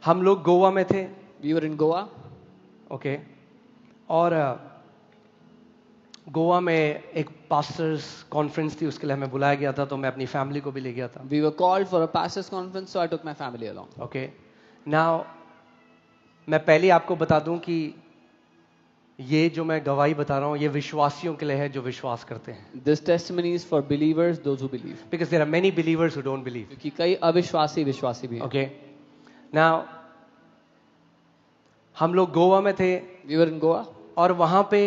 हम लोग गोवा में थे. We were in Goa. Okay. और गोवा में एक पास्टर्स कॉन्फ्रेंस थी, उसके लिए हमें बुलाया गया था, तो मैं अपनी फैमिली को भी ले गया था. We were called for a pastors conference, so I took my family along. Okay. Now मैं पहले आपको बता दूं कि ये जो मैं गवाही बता रहा हूं ये विश्वासियों के लिए है जो विश्वास करते हैं. This testimony is for believers, those who believe. Because there are many believers who don't believe. क्योंकि कई अविश्वासी विश्वासी भी हैं. ओके. नाउ हम लोग गोवा में थे. We were in Goa. और वहां पे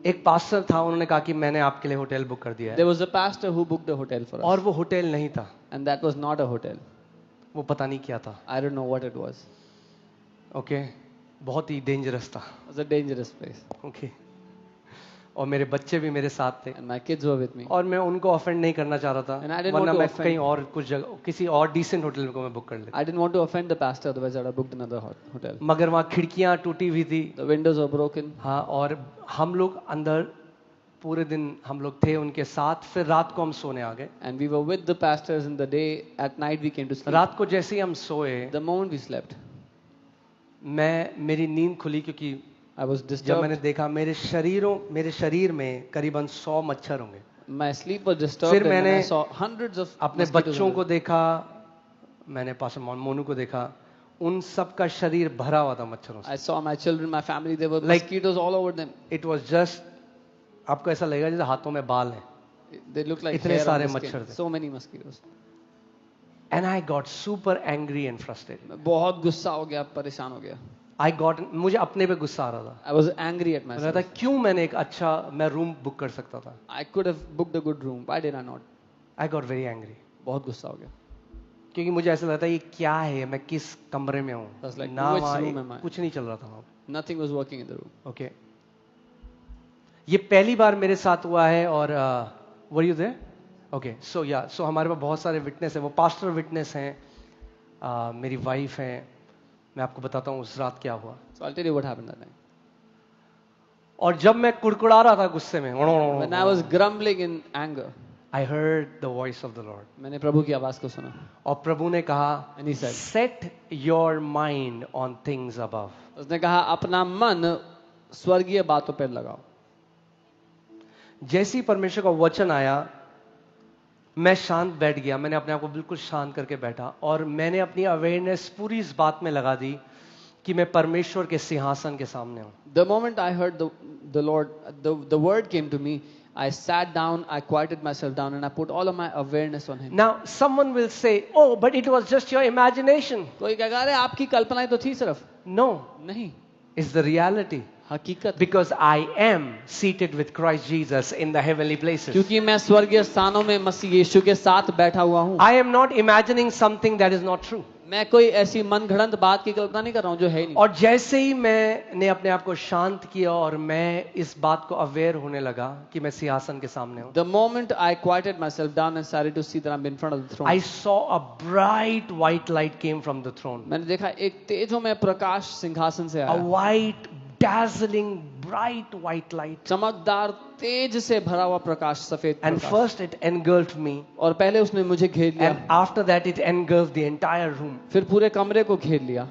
एक पास्टर था, उन्होंने कहा कि मैंने आपके लिए होटल बुक कर दिया है. There was a pastor who booked a hotel for us. और वो होटल नहीं था. And that was not a hotel. वो पता नहीं क्या था. I don't know what it was. Okay. बहुत ही डेंजरस था. It was a dangerous place. Okay. और मेरे बच्चे भी मेरे साथ थे. And my kids were with me. और मैं उनको ऑफेंड नहीं करना चाह रहा था. And I didn't वरना want to मैं offend. कहीं और कुछ जगह किसी और डिसेंट होटल को मैं बुक कर लेता. I didn't want to offend the pastor, otherwise I would have booked another hotel. मगर वहाँ खिड़कियाँ टूटी हुई थी. The windows were broken. हाँ. और हम लोग अंदर पूरे दिन हम लोग थे उनके साथ. फिर रात को हम सोने आ गए. And we were with the pastors in the day. At night we came to sleep. रात को जैसे ही हम सोए, The moment we slept, मेरी नींद खुली क्योंकि I was जब disturbed. मैंने देखा मेरे शरीर में करीबन 100 मच्छर होंगे. My sleep was disturbed. फिर And मैंने I saw hundreds of अपने mosquitoes बच्चों in को there. देखा, मैंने पास्टर मोनू को देखा, उन सब का शरीर भरा हुआ था मच्छरों से. I saw my children, my family. There were Like- mosquitoes all over them. It was just, आपको ऐसा लगेगा जैसे हाथों में बाल हैं. They looked like इतने hair on सारे the skin. मच्छर थे. So many mosquitoes. And I got super angry and frustrated. मैं बहुत गुस्सा हो गया, परेशान हो गया. मुझे अपने पे गुस्सा आ रहा था. I was angry at मुझे लगा था myself. क्यों मैंने एक अच्छा मैं रूम बुक कर सकता था. I could have booked a good room. Why did I not? I got very angry. बहुत गुस्सा हो गया. क्योंकि मुझे ऐसा लगता है ये क्या है, मैं किस कमरे में हूँ. That's like, ना which वहाँ room am I? कुछ नहीं चल रहा था वहाँ. Nothing was working in the room. Okay. ये पहली बार मेरे साथ हुआ है. और वर यू देयर? ओके. सो हमारे पास बहुत सारे विटनेस हैं. वो पास्टर विटनेस हैं, मेरी वाइफ है. मैं आपको बताता हूँ उस रात क्या हुआ. So I'll tell you what happened that night. और जब मैं कुड़कुड़ा रहा था गुस्से में, When I was grumbling in anger, I heard the voice of the Lord. मैंने प्रभु की आवाज को सुना. और प्रभु ने कहा, And he said, set your mind on things above. उसने कहा अपना मन स्वर्गीय बातों पर लगाओ. जैसे ही परमेश्वर का वचन आया, मैं शांत बैठ गया. मैंने अपने आप को बिल्कुल शांत करके बैठा और मैंने अपनी अवेयरनेस पूरी इस बात में लगा दी कि मैं परमेश्वर के सिंहासन के सामने हूं. The moment I heard the Lord, the word came to me, I sat down, I quieted myself down, and I put all of my awareness on Him. Now someone will say, oh, but it was just your imagination. कोई कहेगा अरे आपकी कल्पना ही तो थी सिर्फ. No, नहीं, it's the reality. हकीकत. Because I am seated with Christ Jesus in the heavenly places. क्योंकि मैं स्वर्गीय स्थानों में मसीह यीशु के साथ बैठा हुआ हूँ. I am not imagining something that is not true. मैं कोई ऐसी मनगढ़ंत बात की कल्पना नहीं कर रहा हूँ जो है ही नहीं. और जैसे ही मैंने अपने आप को शांत किया और मैं इस बात को अवेयर होने लगा कि मैं सिंहासन के सामने हूँ, The moment I quieted myself down and started to see that I'm in front of the throne, I saw a bright white light came from the throne. मैंने देखा एक तेजोमय प्रकाश सिंहासन से A आया. white, dazzling, bright white light. चमकदार तेज से भरा हुआ प्रकाश, सफेद And Prakash. first it engulfed me, और पहले उसने मुझे घेर लिया, and after that it engulfed the entire room. फिर पूरे कमरे को घेर लिया.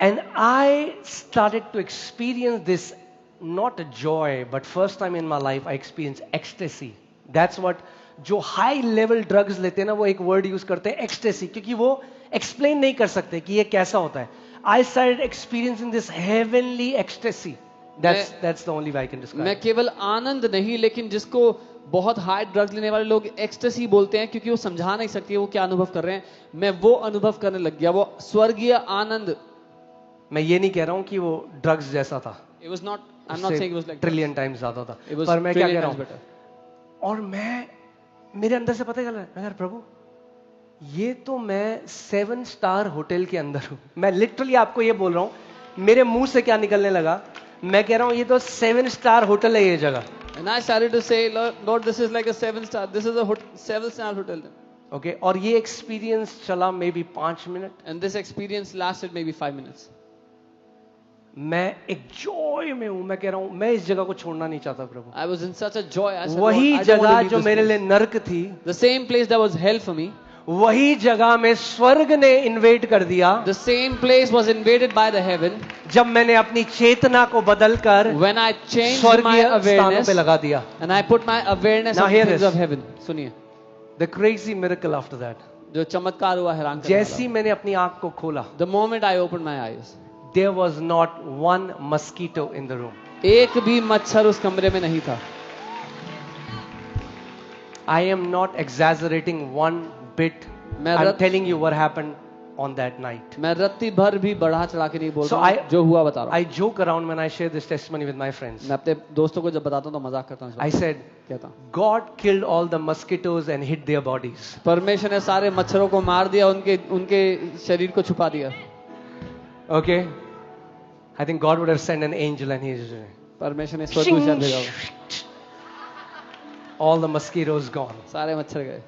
And I started to experience this, not a joy, but first time in my life I experienced ecstasy. That's what जो high level drugs लेते हैं ना, वो एक word use करते हैं ecstasy, क्योंकि वो explain नहीं कर सकते कि ये कैसा होता है. I started experiencing this heavenly ecstasy. That's the only way I can describe मैं it. केवल आनंद नहीं, लेकिन जिसको बहुत हाई ड्रग्स लेने वाले लोग एक्सटेसी बोलते हैं, क्योंकि वो समझा नहीं सकते वो क्या अनुभव कर रहे हैं, मैं वो अनुभव करने लग गया. वो स्वर्गीय आनंद. मैं ये नहीं कह रहा हूँ कि वो ड्रग्स जैसा था. It was not, I'm not saying it was like trillion times ज्यादा था. It was पर मैं क्या कह trillion रहा times हूँ, better. और मेरे अंदर से पता चल रहा है, मैं कह रहा, प्रभु ये तो मैं 7 स्टार होटल के अंदर हूँ. मैं लिटरली आपको ये बोल रहा हूँ, मेरे मुंह से क्या निकलने लगा, मैं कह रहा हूँ ये तो 7 स्टार होटल है ये जगह. And I started to say, Lord, this is like a 7-star. This is a 7-star hotel. Okay. और ये एक्सपीरियंस चला may be 5 minute. And this experience lasted maybe 5 minutes. मैं एक जॉय में हूँ. मैं कह रहा हूँ मैं इस जगह को छोड़ना नहीं चाहता प्रभु. I was in such a joy. I said, वही Lord, I don't want जगह to leave जो this मेरे लिए place. नर्क थी, The same place that was hell for me, वही जगह में स्वर्ग ने इन्वेट कर दिया The same place was invaded by the heaven जब मैंने अपनी चेतना को बदलकर when I changed स्वर्गीय my स्थानों awareness पे लगा दिया. and I put my awareness Now on hear things this. of heaven. सुनिए, The crazy miracle after that. जो चमत्कार हुआ हैरान करने जैसी वाला. मैंने अपनी आंख को खोला, The moment I opened my eyes, there was not one mosquito in the room. एक भी मच्छर उस कमरे में नहीं था. I am not exaggerating one bit. मैं I'm रत- telling you what happened on that night. मैं रत्ती भर भी बढ़ा चढ़ा के नहीं बोल So रहा हूँ, जो हुआ बता रहा हूँ. I joke around when I share this testimony with my friends. मैं अपने दोस्तों को जब बताता हूँ तो मजाक करता हूँ. I said, कहता हूँ, God killed all the mosquitoes and hid their bodies. परमेश्वर ने सारे मच्छरों को मार दिया, उनके शरीर को छुपा दिया. Okay? I think God would have sent an angel and he's परमेश्वर ने स्वर्गदूत भेजा होगा. all the mosquitoes gone. सारे मच्छर गए.